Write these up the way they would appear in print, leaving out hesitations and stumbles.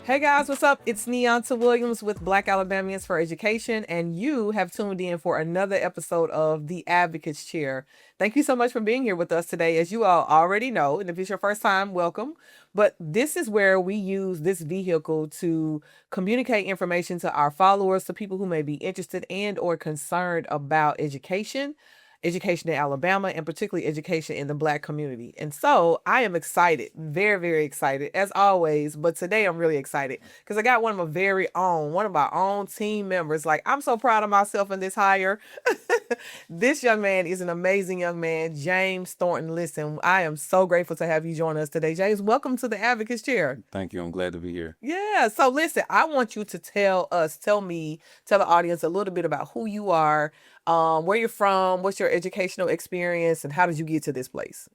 Hey guys, what's up? It's Neonta Williams with Black Alabamians for Education, and you have tuned in for another episode of The Advocate's Chair. Thank you so much for being here with us today. As you all already know, and if it's your first time, welcome. But this is where we use this vehicle to communicate information to our followers, to people who may be interested and or concerned about education in Alabama, and particularly education in the Black community. And so I am excited, very, very excited, as always. But today I'm really excited because I got one of my own team members. Like, I'm so proud of myself in this hire. This young man is an amazing young man, James Thornton. Listen, I am so grateful to have you join us today. James, welcome to the Advocate's Chair. Thank you. I'm glad to be here. Yeah. So listen, I want you to tell the audience a little bit about who you are, where you're from, what's your educational experience, and how did you get to this place?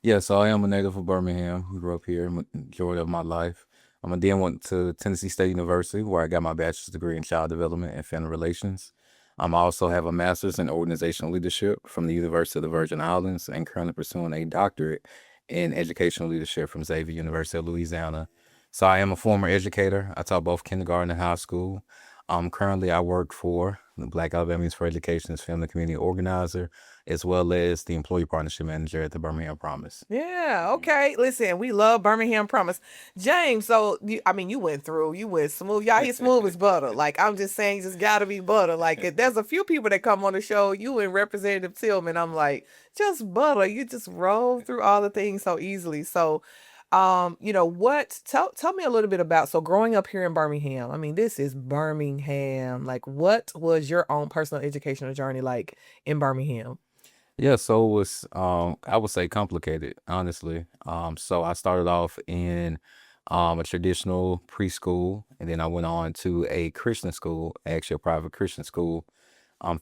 Yeah, so I am a native of Birmingham. Grew up here majority of my life. I then went to Tennessee State University where I got my bachelor's degree in child development and family relations. I also have a master's in organizational leadership from the University of the Virgin Islands and currently pursuing a doctorate in educational leadership from Xavier University of Louisiana. So I am a former educator. I taught both kindergarten and high school. Currently, I work for the Black Alabamians for Education's family community organizer, as well as the employee partnership manager at the Birmingham Promise. Yeah, okay. Listen, we love Birmingham Promise. James, so you went smooth. Y'all, he's smooth as butter. Like, I'm just saying, you just gotta be butter. Like, there's a few people that come on the show, you and Representative Tillman, I'm like, just butter. You just roll through all the things so easily. So, tell me a little bit about, so growing up here in Birmingham. I mean, this is Birmingham. Like, what was your own personal educational journey like in Birmingham? Yeah, so it was, I would say complicated, honestly. So I started off in a traditional preschool, and then I went on to a Christian school, actually a private Christian school,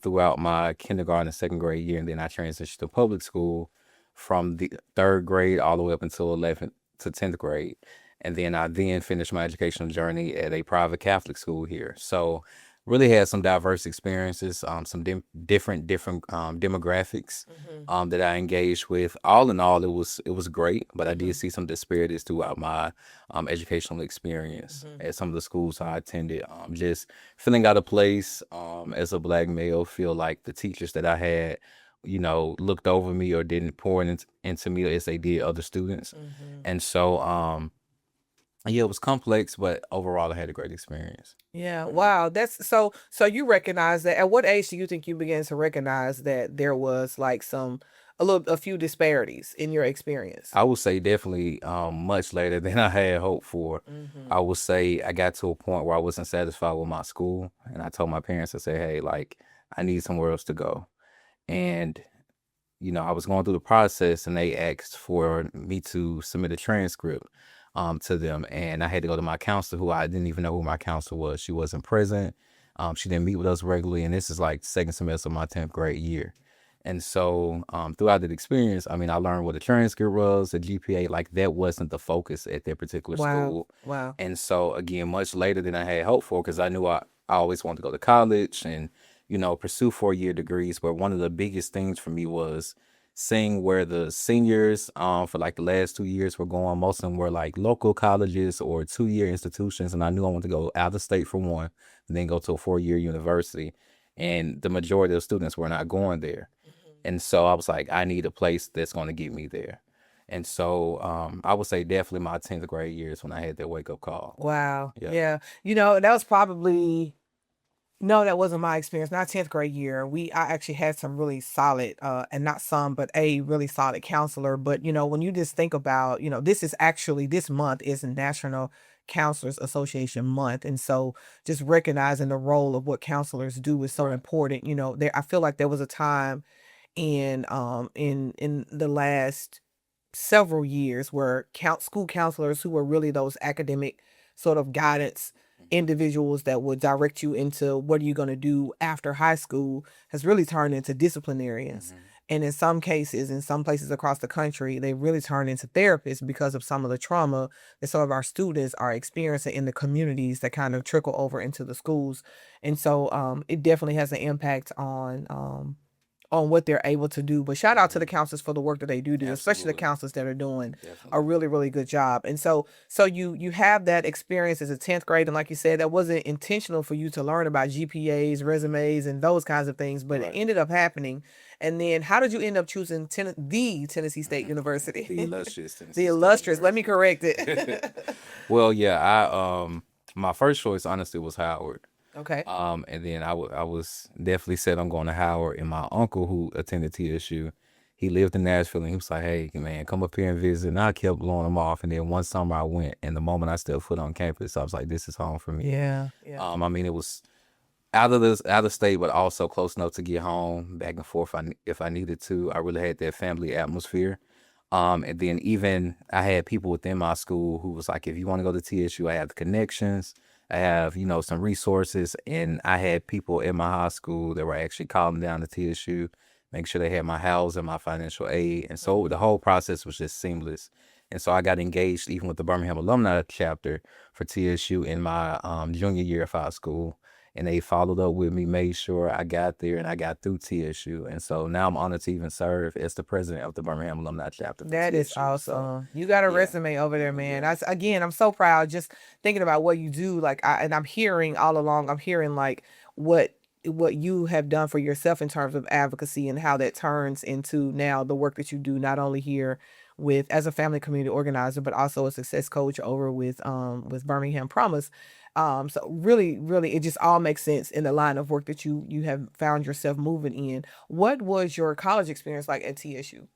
throughout my kindergarten and second grade year, and then I transitioned to public school from the third grade all the way up until 11th to 10th grade. And then I then finished my educational journey at a private Catholic school here. So really had some diverse experiences, some different demographics Mm-hmm. that I engaged with. All in all, it was great, but I Mm-hmm. did see some disparities throughout my educational experience Mm-hmm. at some of the schools I attended. Just feeling out of place as a Black male, feel like the teachers that I had, looked over me or didn't pour into me as they did other students. Mm-hmm. And so, yeah, it was complex, but overall, I had a great experience. Yeah, wow. That's so you recognize that. At what age do you think you began to recognize that there was like a few disparities in your experience? I would say definitely much later than I had hoped for. Mm-hmm. I would say I got to a point where I wasn't satisfied with my school, and I told my parents, I said, "Hey, like I need somewhere else to go." And I was going through the process, and they asked for me to submit a transcript to them, and I had to go to my counselor, who I didn't even know who my counselor was. She wasn't present. She didn't meet with us regularly, and this is like second semester of my 10th grade year. And so throughout that experience, I mean, I learned what a transcript was, a GPA, like that wasn't the focus at that particular Wow. school. Wow. And so again, much later than I had hoped for, because I knew I always wanted to go to college and, pursue 4-year degrees. But one of the biggest things for me was seeing where the seniors for like the last 2 years were going. Most of them were like local colleges or 2-year institutions. And I knew I wanted to go out of state for one, and then go to a 4-year university. And the majority of students were not going there. And so I was like, I need a place that's going to get me there. And so I would say definitely my 10th grade years when I had that wake up call. Wow. Yeah. Yeah. That was probably no, that wasn't my experience. Not 10th grade year. I actually had some really solid, and not some, but a really solid counselor. But when you just think about, this month is National Counselors Association month. And so just recognizing the role of what counselors do is so Right. important. I feel like there was a time in the last several years where school counselors, who were really those academic sort of guidance individuals that would direct you into what are you going to do after high school, has really turned into disciplinarians. Hmm. And in some cases, in some places across the country, they really turned into therapists because of some of the trauma that some of our students are experiencing in the communities that kind of trickle over into the schools. And so it definitely has an impact on what they're able to do. But shout out to the counselors for the work that they do, especially the Absolutely. counselors that are doing Definitely. a really, really good job. And so you have that experience as a 10th grade, and like you said, that wasn't intentional for you to learn about GPAs, resumes, and those kinds of things, but it Right. ended up happening. And then how did you end up choosing the Tennessee State University? The illustrious Tennessee The State illustrious. Let me University. correct it. Well, yeah, my first choice honestly was Howard. Okay. And then I was definitely set on going to Howard. And my uncle, who attended TSU, he lived in Nashville, and he was like, "Hey, man, come up here and visit." And I kept blowing him off. And then one summer I went, and the moment I stepped foot on campus, I was like, "This is home for me." Yeah. I mean, it was out of state, but also close enough to get home back and forth if I needed to. I really had that family atmosphere. And then even I had people within my school who was like, if you want to go to TSU, I have the connections. I have, some resources. And I had people in my high school that were actually calling down to TSU, make sure they had my house and my financial aid. And so the whole process was just seamless. And so I got engaged even with the Birmingham alumni chapter for TSU in my junior year of high school. And they followed up with me, made sure I got there and I got through TSU. And so now I'm honored to even serve as the president of the Birmingham alumni chapter for That is TSU. So awesome. You got a yeah, resume over there, man. yeah, Again, I'm so proud just thinking about what you do. Like and I'm hearing all along, I'm hearing like what you have done for yourself in terms of advocacy and how that turns into now the work that you do not only here with as a family community organizer, but also a success coach over with Birmingham Promise. So really, really it just all makes sense in the line of work that you have found yourself moving in. What was your college experience like at TSU?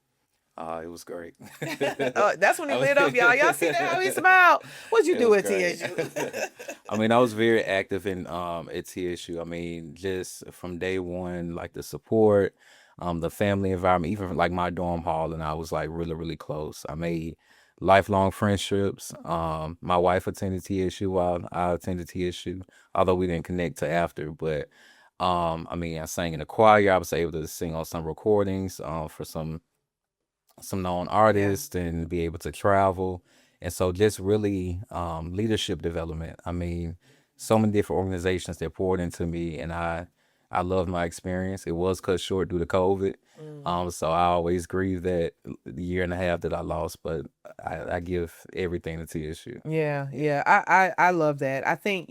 it was great. That's when he I was- lit up, y'all. Y'all see that how he smiled? What'd you It do was at great. TSU? I mean, I was very active in at TSU. I mean, just from day one, like the support, the family environment, even from, like my dorm hall, and I was like really, really close. I made lifelong friendships. My wife attended TSU while I attended TSU, although we didn't connect to after. But I mean, I sang in the choir. I was able to sing on some recordings for some known artists and be able to travel. And so just really leadership development. I mean, so many different organizations that poured into me, and I loved my experience. It was cut short due to COVID. So I always grieve that the year and a half that I lost, but I give everything to TSU. Yeah. I love that. I think,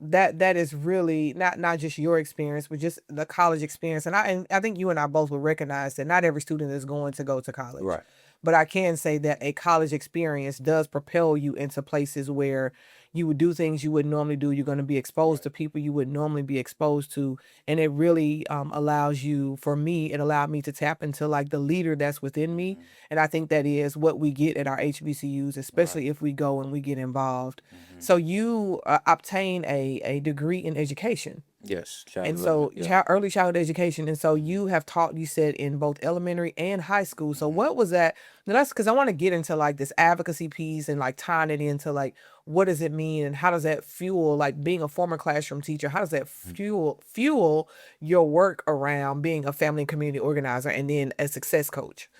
that is really not just your experience, but just the college experience. And I think you and I both will recognize that not every student is going to go to college. Right. But I can say that a college experience does propel you into places where you would do things you wouldn't normally do. You're going to be exposed to people you wouldn't normally be exposed to. And it really allows you, for me, it allowed me to tap into like the leader that's within me. And I think that is what we get at our HBCUs, especially if we go and we get involved. So you obtain a degree in education. Yes, child And so development. Yeah. early childhood education. And so you have taught, you said, in both elementary and high school. So what was that? Now that's because I want to get into like this advocacy piece and like tying it into like what does it mean and how does that fuel, like being a former classroom teacher, how does that fuel your work around being a family and community organizer and then a success coach?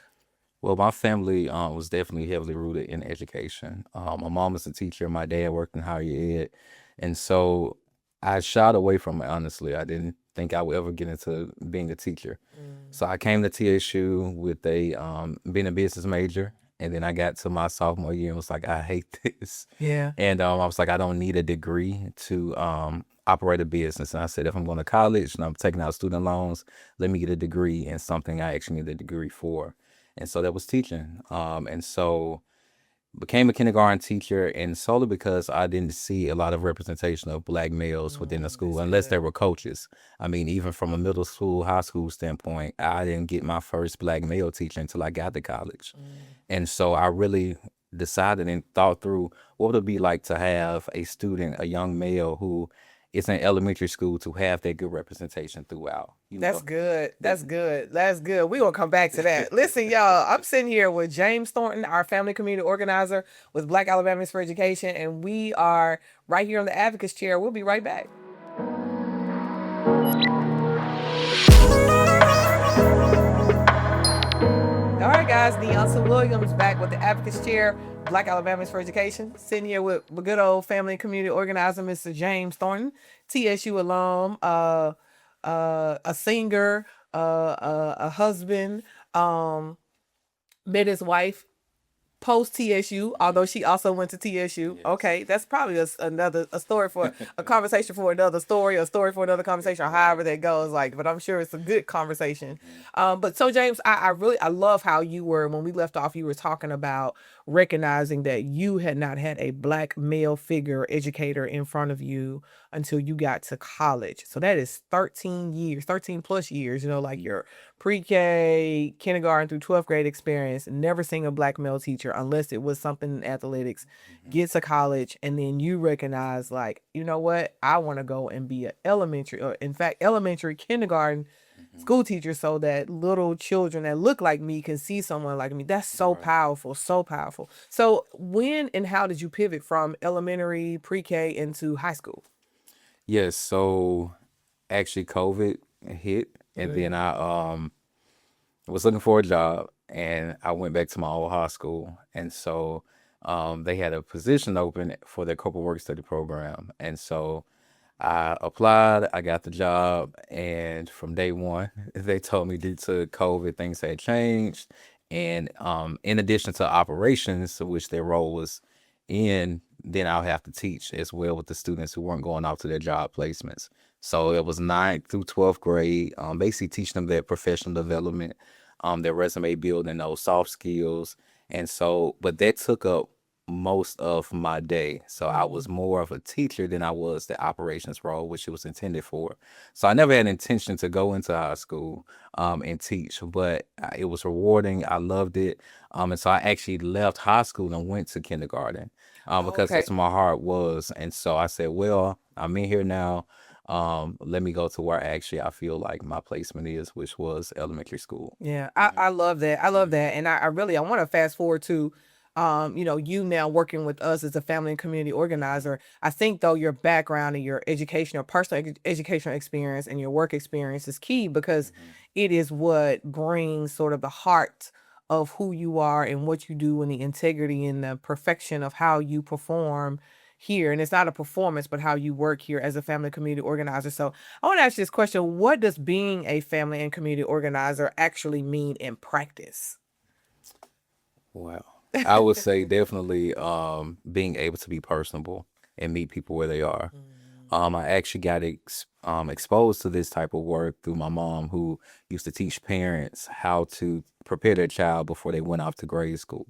Well, my family was definitely heavily rooted in education. My mom was a teacher, my dad worked in higher ed. And so I shied away from it, honestly. I didn't think I would ever get into being a teacher. So I came to TSU with being a business major. And then I got to my sophomore year and was like, I hate this. Yeah. And I was like, I don't need a degree to operate a business. And I said, if I'm going to college and I'm taking out student loans, let me get a degree in something I actually need a degree for. And so that was teaching. And so became a kindergarten teacher, and solely because I didn't see a lot of representation of black males within the school, unless they were coaches. I mean, even from a middle school, high school standpoint, I didn't get my first black male teacher until I got to college. And so I really decided and thought through what would it be like to have a student, a young male who is in elementary school, to have that good representation throughout. That's good. That's good. That's good. We're going to come back to that. Listen, y'all, I'm sitting here with James Thornton, our family community organizer with Black Alabamians for Education, and we are right here on the Advocates Chair. We'll be right back. All right, guys, Neonta Williams back with the Advocates Chair, Black Alabamians for Education. Sitting here with good old family and community organizer, Mr. James Thornton, TSU alum, a singer, a husband, met his wife post TSU, although she also went to TSU. Yes. Okay, that's probably a story for a conversation for another story, a story for another conversation, or however that goes. Like, but I'm sure it's a good conversation. But so James, I love how you were when we left off. You were talking about recognizing that you had not had a black male figure educator in front of you until you got to college. So that is 13 years, 13 plus years. You know, like your pre-K, kindergarten through 12th grade experience, never seeing a black male teacher unless it was something in athletics, get to college, and then you recognize, like, you know what, I want to go and be an elementary, or in fact, elementary, kindergarten school teacher so that little children that look like me can see someone like me. That's so powerful, so powerful. So when and how did you pivot from elementary, pre-K into high school? Yes, so actually COVID hit, and then I was looking for a job, and I went back to my old high school, and so they had a position open for their corporate work study program, and so I applied, I got the job, and from day one, they told me due to COVID, things had changed, and in addition to operations, which their role was in, then I'll have to teach as well with the students who weren't going off to their job placements. So it was 9th through 12th grade, basically teaching them their professional development, their resume building, those soft skills. And so, but that took up most of my day. So I was more of a teacher than I was the operations role, which it was intended for. So I never had intention to go into high school and teach, but it was rewarding. I loved it. And so I actually left high school and went to kindergarten because Okay. that's where my heart was. And so I said, well, I'm in here now. Let me go to where actually I feel like my placement is, which was elementary school. Yeah, I love that. I love that. And I really I want to fast forward to you now working with us as a family and community organizer. I think though your background and your educational, personal educational experience and your work experience is key because it is what brings sort of the heart of who you are and what you do and the integrity and the perfection of how you perform here. And it's not a performance, but how you work here as a family and community organizer. So I want to ask you this question. What does being a family and community organizer actually mean in practice? Wow. I would say definitely being able to be personable and meet people where they are. I actually got exposed to this type of work through my mom, who used to teach parents how to prepare their child before they went off to grade school.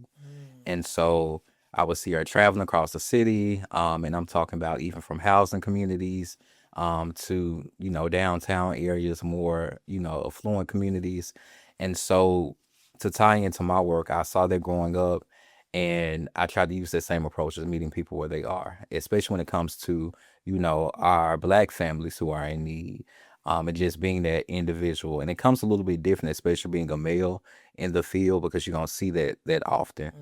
And so I would see her traveling across the city, and I'm talking about even from housing communities to, downtown areas, more, affluent communities. And so to tie into my work, I saw that growing up, and I tried to use that same approach as meeting people where they are, especially when it comes to, our black families who are in need. And just being that individual. And it comes a little bit different, especially being a male in the field, because you don't see that often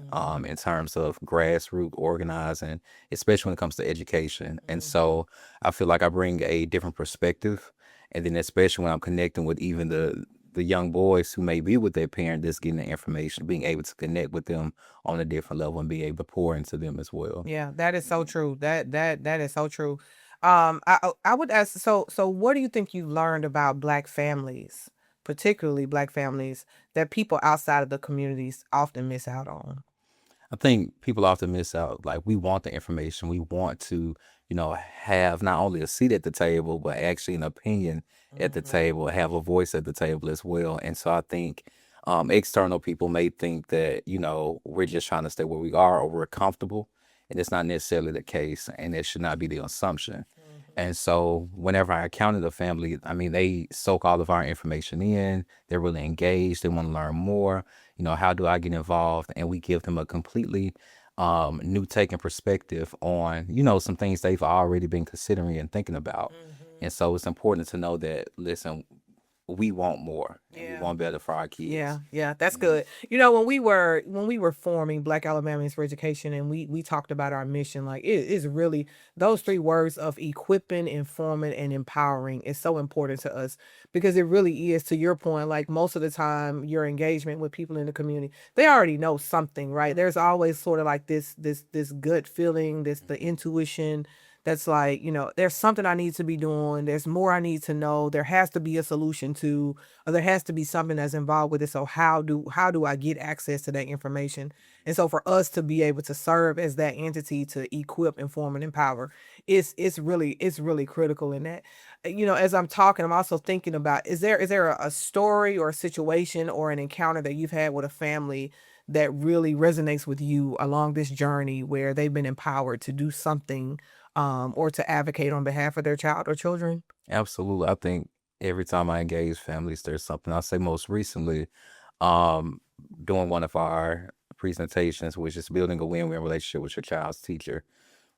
in terms of grassroots organizing, especially when it comes to education. And so I feel like I bring a different perspective. And then especially when I'm connecting with even the young boys who may be with their parent that's getting the information, being able to connect with them on a different level and be able to pour into them as well. Yeah, that is so true. That is so true. I would ask, so what do you think you learned about black families, particularly black families, that people outside of the communities often miss out on? I think people often miss out. Like, we want the information. We want to, have not only a seat at the table, but actually an opinion at the table, have a voice at the table as well. And so I think external people may think that, we're just trying to stay where we are or we're comfortable. And it's not necessarily the case. And it should not be the assumption. And so whenever I encounter the family, I mean, they soak all of our information in. They're really engaged. They want to learn more. How do I get involved? And we give them a completely new take and perspective on, some things they've already been considering and thinking about. And so it's important to know that, listen, we want more and we Yeah. want better for our kids. Yeah, that's good. When we were forming Black Alabamians for Education, and we talked about our mission, like it is really those three words of equipping, informing, and empowering is so important to us because it really is, to your point, like most of the time your engagement with people in the community, they already know something, right? There's always sort of like this gut feeling, the intuition that's like, there's something I need to be doing. There's more I need to know. There has to be a solution to, or there has to be something that's involved with it. So how do I get access to that information? And so for us to be able to serve as that entity to equip, inform, and empower, it's really critical in that. As I'm talking, I'm also thinking about, is there a story or a situation or an encounter that you've had with a family that really resonates with you along this journey where they've been empowered to do something, or to advocate on behalf of their child or children? Absolutely. I think every time I engage families, there's something. I'll say most recently, um, doing one of our presentations, which is building a win-win relationship with your child's teacher.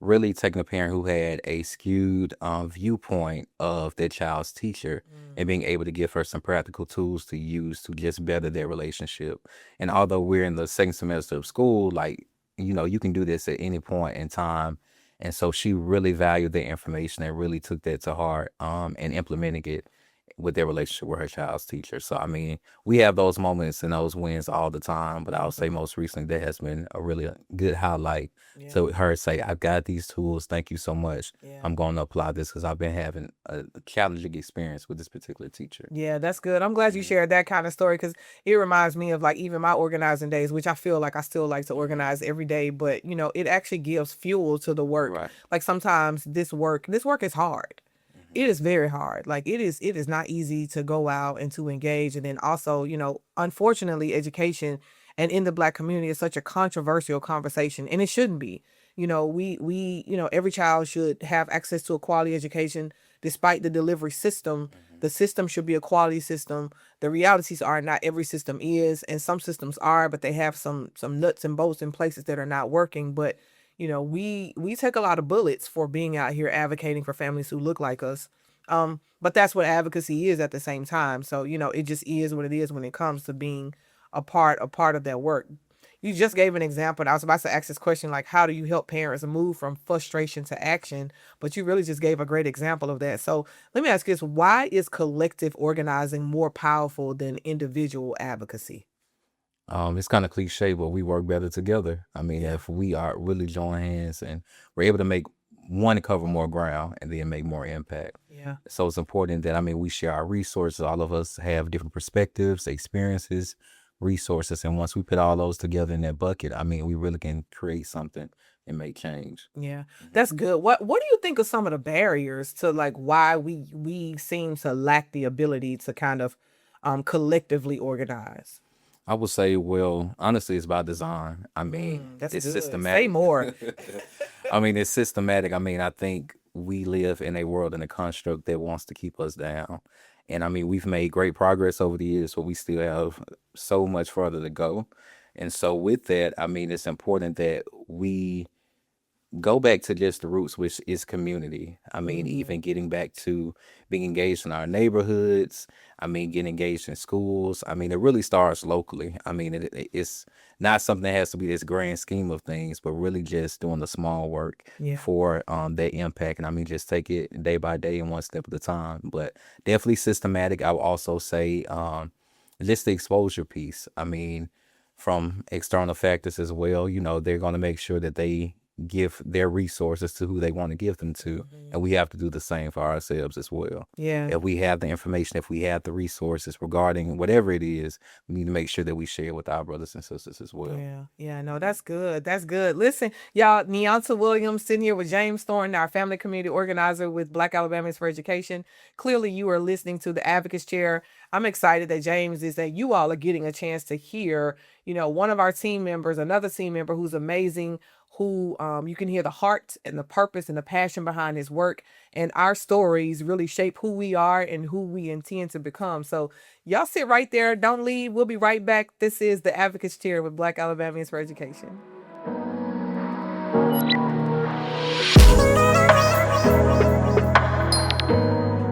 Really taking a parent who had a skewed viewpoint of their child's teacher and being able to give her some practical tools to use to just better their relationship. And although we're in the second semester of school, like, you can do this at any point in time. And so she really valued the information and really took that to heart, and implementing it with their relationship with her child's teacher. So, I mean, we have those moments and those wins all the time, but I'll say most recently that has been a really good highlight to her say, I've got these tools. Thank you so much. Yeah. I'm going to apply this because I've been having a challenging experience with this particular teacher. Yeah, that's good. I'm glad you shared that kind of story because it reminds me of like even my organizing days, which I feel like I still like to organize every day, but it actually gives fuel to the work. Right. Like sometimes this work is hard. It is very hard. Like it is not easy to go out and to engage. And then also, unfortunately, education and in the Black community is such a controversial conversation, and it shouldn't be. Every child should have access to a quality education despite the delivery system. The system should be a quality system. The realities are not every system is, and some systems are, but they have some nuts and bolts in places that are not working. But we take a lot of bullets for being out here advocating for families who look like us. But that's what advocacy is at the same time. So, it just is what it is when it comes to being a part of that work. You just gave an example, and I was about to ask this question, like, how do you help parents move from frustration to action? But you really just gave a great example of that. So let me ask you this, why is collective organizing more powerful than individual advocacy? It's kind of cliche, but we work better together. I mean, if we are really join hands and we're able to make one cover more ground and then make more impact. Yeah. So it's important that, I mean, we share our resources. All of us have different perspectives, experiences, resources. And once we put all those together in that bucket, I mean, we really can create something and make change. Yeah, that's good. What do you think of some of the barriers to like why we seem to lack the ability to kind of collectively organize? I would say, well, honestly, it's by design. I mean, That's it's good. Say systematic. more. I mean, it's systematic. I mean, I think we live in a world and a construct that wants to keep us down. And I mean, we've made great progress over the years, but we still have so much further to go. And so, with that, I mean, it's important that we go back to just the roots, which is community. I mean, even getting back to being engaged in our neighborhoods. I mean, getting engaged in schools. I mean, it really starts locally. I mean, it's not something that has to be this grand scheme of things, but really just doing the small work Yeah. for that impact. And I mean, just take it day by day and one step at a time. But definitely systematic. I would also say just the exposure piece. I mean, from external factors as well. They're going to make sure that they give their resources to who they want to give them to. And we have to do the same for ourselves as well. Yeah. If we have the information, if we have the resources regarding whatever it is, we need to make sure that we share it with our brothers and sisters as well. Yeah, no, that's good. That's good. Listen, y'all, Neonta Williams sitting here with James Thornton, our family community organizer with Black Alabamians for Education. Clearly, you are listening to the Advocates Chair. I'm excited that you all are getting a chance to hear, one of our team members, another team member who's amazing, who you can hear the heart and the purpose and the passion behind his work. And our stories really shape who we are and who we intend to become. So y'all sit right there. Don't leave. We'll be right back. This is the Advocates Chair with Black Alabamians for Education.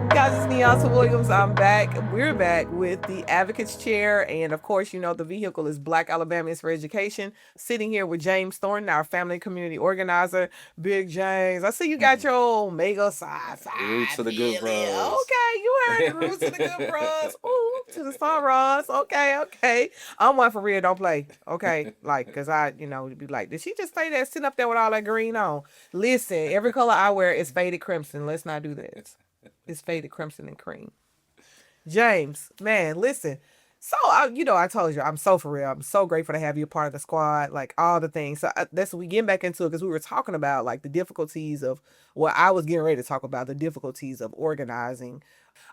Guys, it's Neonta Williams. I'm back. We're back with the Advocates Chair. And of course, you know, the vehicle is Black Alabamians for Education. Sitting here with James Thornton, our family community organizer. Big James. I see you got your old mega side. Roots to the good bros. Okay, you heard the roots to the good bros. Ooh, to the sunrise. Okay. I'm one for real. Don't play. Okay. Like, because be like, did she just say that sitting up there with all that green on? Listen, every color I wear is faded crimson. Let's not do that. It's faded crimson and cream. James, man, listen. So, I told you, I'm so for real. I'm so grateful to have you a part of the squad, like all the things. So that's what we get back into it because we were talking about like the difficulties of what I was getting ready to talk about, the difficulties of organizing.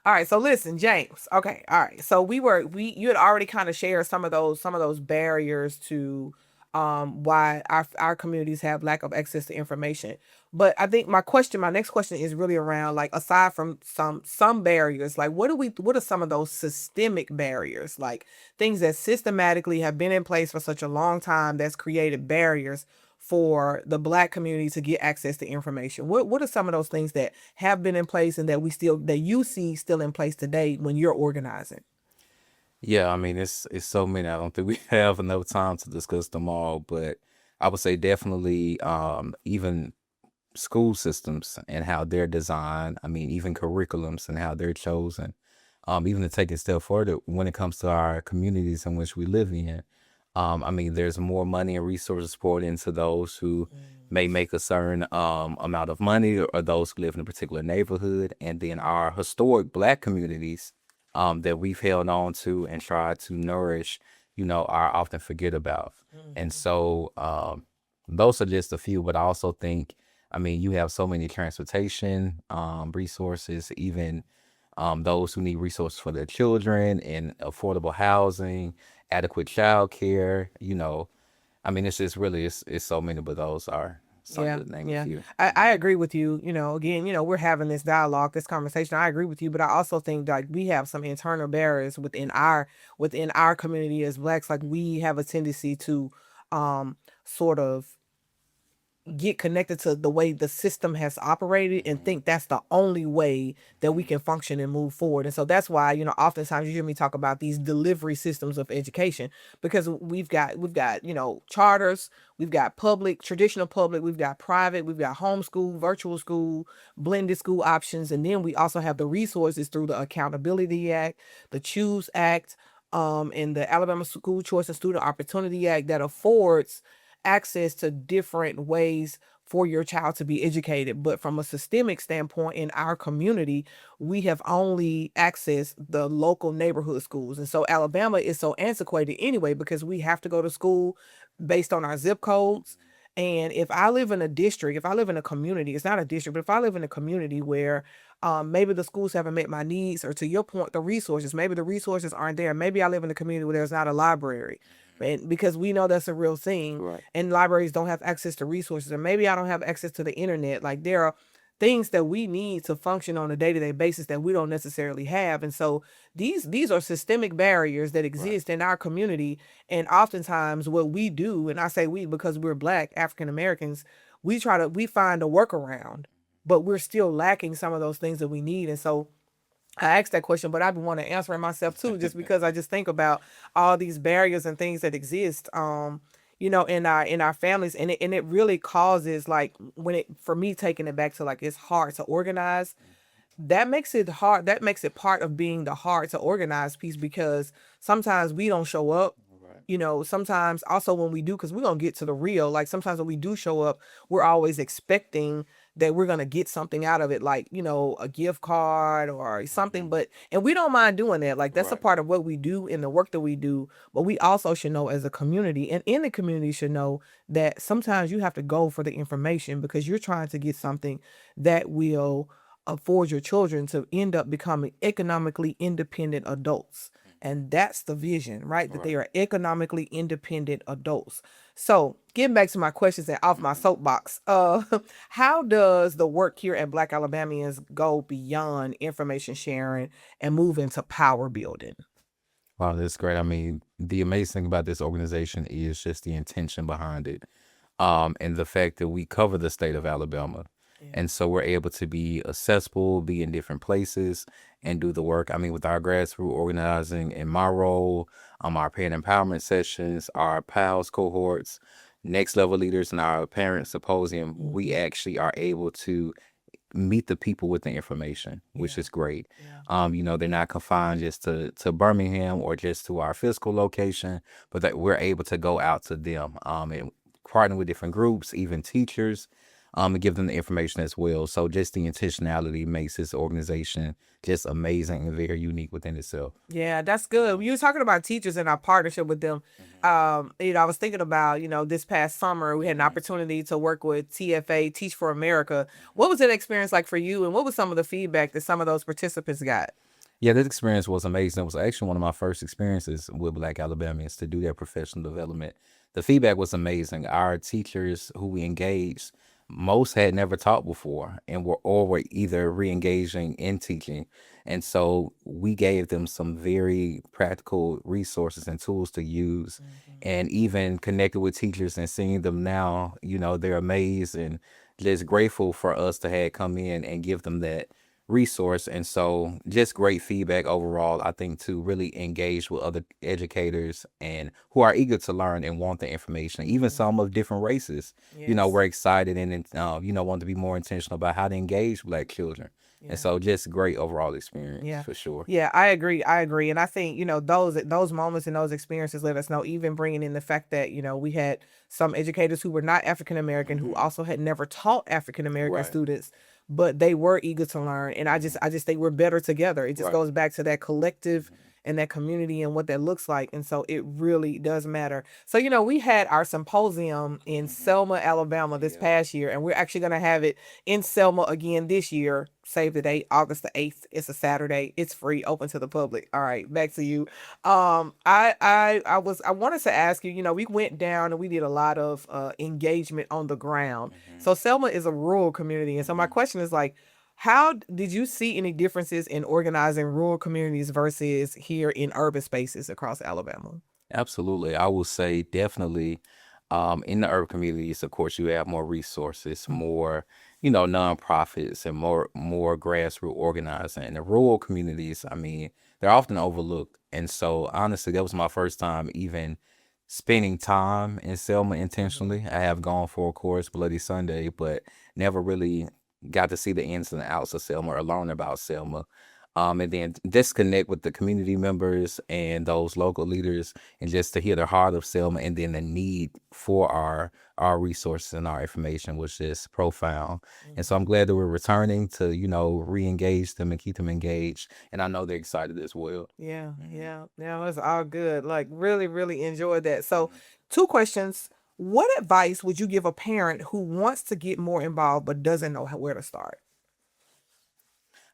All right, so listen, James. Okay, all right. So you had already kind of shared some of those barriers to why our communities have lack of access to information. But I think my next question is really around like aside from some barriers, like what are some of those systemic barriers, like things that systematically have been in place for such a long time that's created barriers for the Black community to get access to information? What are some of those things that have been in place and that you see still in place today when you're organizing? Yeah, I mean it's so many. I don't think we have enough time to discuss them all, but I would say definitely even school systems and how they're designed. I mean, even curriculums and how they're chosen. Even to take it a step further, when it comes to our communities in which we live in, I mean, there's more money and resources poured into those who may make a certain amount of money or those who live in a particular neighborhood. And then our historic Black communities that we've held on to and tried to nourish, are often forget about. And so those are just a few, but I also think, I mean, you have so many transportation resources, even those who need resources for their children and affordable housing, adequate child care. I mean, it's just really, it's so many, but those are some Yeah, to name a yeah. few. I agree with you. Again, we're having this dialogue, this conversation. I agree with you, but I also think like we have some internal barriers within our community as Blacks. Like we have a tendency to sort of get connected to the way the system has operated and think that's the only way that we can function and move forward. And so that's why, oftentimes you hear me talk about these delivery systems of education because we've got, charters, we've got public, traditional public, we've got private, we've got homeschool, virtual school, blended school options, and then we also have the resources through the Accountability Act, the Choose Act, and the Alabama School Choice and Student Opportunity Act that affords access to different ways for your child to be educated. But from a systemic standpoint in our community, we have only accessed the local neighborhood schools. And so Alabama is so antiquated anyway because we have to go to school based on our zip codes. And if I live in a district, if I live in a community, it's not a district, but if I live in a community where maybe the schools haven't met my needs, or to your point, the resources, maybe the resources aren't there. Maybe I live in a community where there's not a library. And because we know that's a real thing, Right. and libraries don't have access to resources, and maybe I don't have access to the internet. Like there are things that we need to function on a day-to-day basis that we don't necessarily have. And so these are systemic barriers that Right. exist in our community. And oftentimes what we do, and I say we because we're Black African Americans, we find a workaround, but we're still lacking some of those things that we need. And so I asked that question, but I've been wanting to answer it myself too, just because I just think about all these barriers and things that exist, in our families, and it really causes like when it for me taking it back to like it's hard to organize. That makes it hard. That makes it part of being the hard to organize piece because sometimes we don't show up. Right. Sometimes also when we do, because we're gonna get to the real, like sometimes when we do show up, we're always expecting that we're gonna get something out of it, like, a gift card or something. And we don't mind doing that. Like that's a Right. part of what we do in the work that we do. But we also should know as a community and in the community should know that sometimes you have to go for the information because you're trying to get something that will afford your children to end up becoming economically independent adults. And that's the vision, right? That they Right. are economically independent adults. So, getting back to my questions and off my soapbox, how does the work here at Black Alabamians go beyond information sharing and move into power building? Wow, that's great. I mean, the amazing thing about this organization is just the intention behind it, and the fact that we cover the state of Alabama. And so we're able to be accessible, be in different places, and do the work. I mean, with our grassroots organizing in my role, our parent empowerment sessions, our PALS cohorts, next level leaders, and our parent symposium, we actually are able to meet the people with the information, which is great. They're not confined just to Birmingham or just to our physical location, but that we're able to go out to them and partner with different groups, even teachers, and give them the information as well. So just the intentionality makes this organization just amazing and very unique within itself. Yeah, that's good. You were talking about teachers and our partnership with them. I was thinking about, this past summer we had an opportunity to work with TFA, Teach for America. What was that experience like for you, and what was some of the feedback that some of those participants got? Yeah, this experience was amazing. It was actually one of my first experiences with Black Alabamians to do their professional development. The feedback was amazing. Our teachers who we engaged, most had never taught before and were either re-engaging in teaching. And so we gave them some very practical resources and tools to use, and even connected with teachers and seeing them now, they're amazed and just grateful for us to have come in and give them that resource. And so just great feedback overall, I think, to really engage with other educators and who are eager to learn and want the information, even some of different races. We're excited and want to be more intentional about how to engage Black children. And so just great overall experience for sure. Yeah, I agree. And I think, those moments and those experiences let us know, even bringing in the fact that, we had some educators who were not African American who also had never taught African American students, but they were eager to learn. And I just think we're better together. It just goes back to that collective and that community and what that looks like. And so it really does matter. So, we had our symposium in Selma, Alabama this past year, and we're actually going to have it in Selma again this year. Save the date, August the 8th. It's a Saturday. It's free, open to the public. All right, back to you. I wanted to ask you, we went down and we did a lot of engagement on the ground. So Selma is a rural community. And so my question is like, how did you see any differences in organizing rural communities versus here in urban spaces across Alabama? Absolutely. I will say definitely in the urban communities, of course, you have more resources, more, nonprofits and more grassroots organizing. In the rural communities, I mean, they're often overlooked. And so honestly, that was my first time even spending time in Selma intentionally. I have gone for, of course, Bloody Sunday, but never really got to see the ins and outs of Selma or learn about Selma. And then disconnect with the community members and those local leaders, and just to hear the heart of Selma, and then the need for our resources and our information was just profound. And so I'm glad that we're returning to, re-engage them and keep them engaged. And I know they're excited as well. Yeah, it's all good. Like, really, really enjoyed that. So, two questions. What advice would you give a parent who wants to get more involved but doesn't know where to start?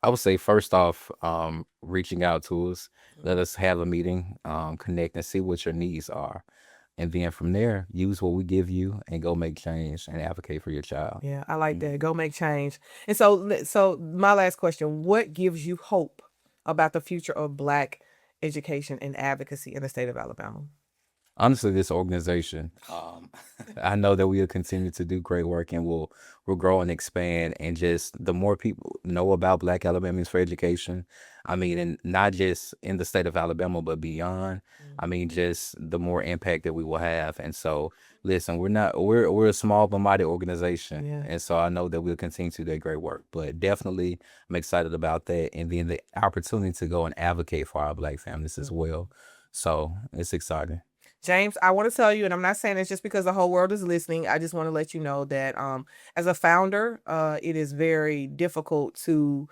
I would say first off, reaching out to us, let us have a meeting, connect and see what your needs are. And then from there, use what we give you and go make change and advocate for your child. Yeah, I like that. Go make change. And so my last question, what gives you hope about the future of Black education and advocacy in the state of Alabama? Honestly, this organization, I know that we'll continue to do great work, and we'll grow and expand. And just the more people know about Black Alabamians for education, I mean, and not just in the state of Alabama, but beyond. I mean, just the more impact that we will have. And so, listen, we're a small but mighty organization, and so I know that we'll continue to do that great work. But definitely, I'm excited about that, and then the opportunity to go and advocate for our Black families as well. So it's exciting. James, I want to tell you, and I'm not saying it's just because the whole world is listening. I just want to let you know that as a founder, it is very difficult to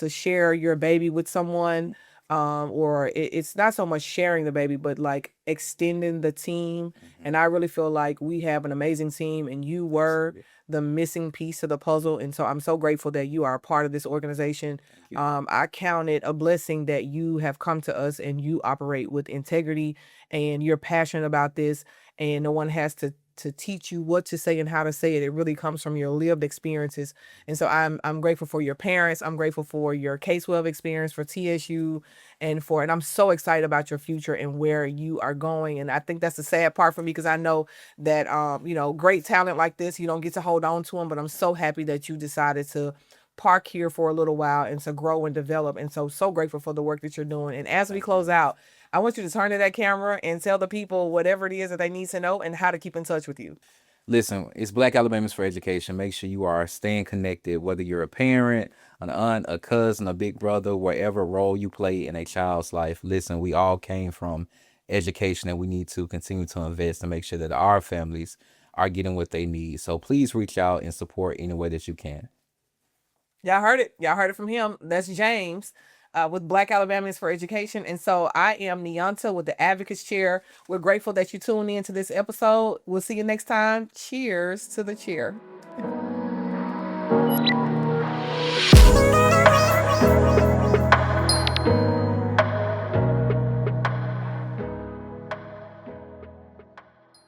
share your baby with someone. Or it's not so much sharing the baby, but like extending the team. And I really feel like we have an amazing team, and you were the missing piece of the puzzle. And so I'm so grateful that you are a part of this organization. I count it a blessing that you have come to us and you operate with integrity and you're passionate about this, and no one has to teach you what to say and how to say it. It really comes from your lived experiences. And so I'm grateful for your parents. I'm grateful for your K-12 experience, for TSU, and I'm so excited about your future and where you are going. And I think that's the sad part for me, because I know that great talent like this, you don't get to hold on to them, but I'm so happy that you decided to park here for a little while and to grow and develop. And so grateful for the work that you're doing. And as we close out, I want you to turn to that camera and tell the people whatever it is that they need to know and how to keep in touch with you. Listen, it's Black Alabamians for Education. Make sure you are staying connected, whether you're a parent, an aunt, a cousin, a big brother, whatever role you play in a child's life. Listen, we all came from education, and we need to continue to invest and make sure that our families are getting what they need. So please reach out and support any way that you can. Y'all heard it. Y'all heard it from him. That's James with Black Alabamians for Education. And so I am Neonta with the Advocates Chair. We're grateful that you tuned in to this episode. We'll see you next time. Cheers to the cheer.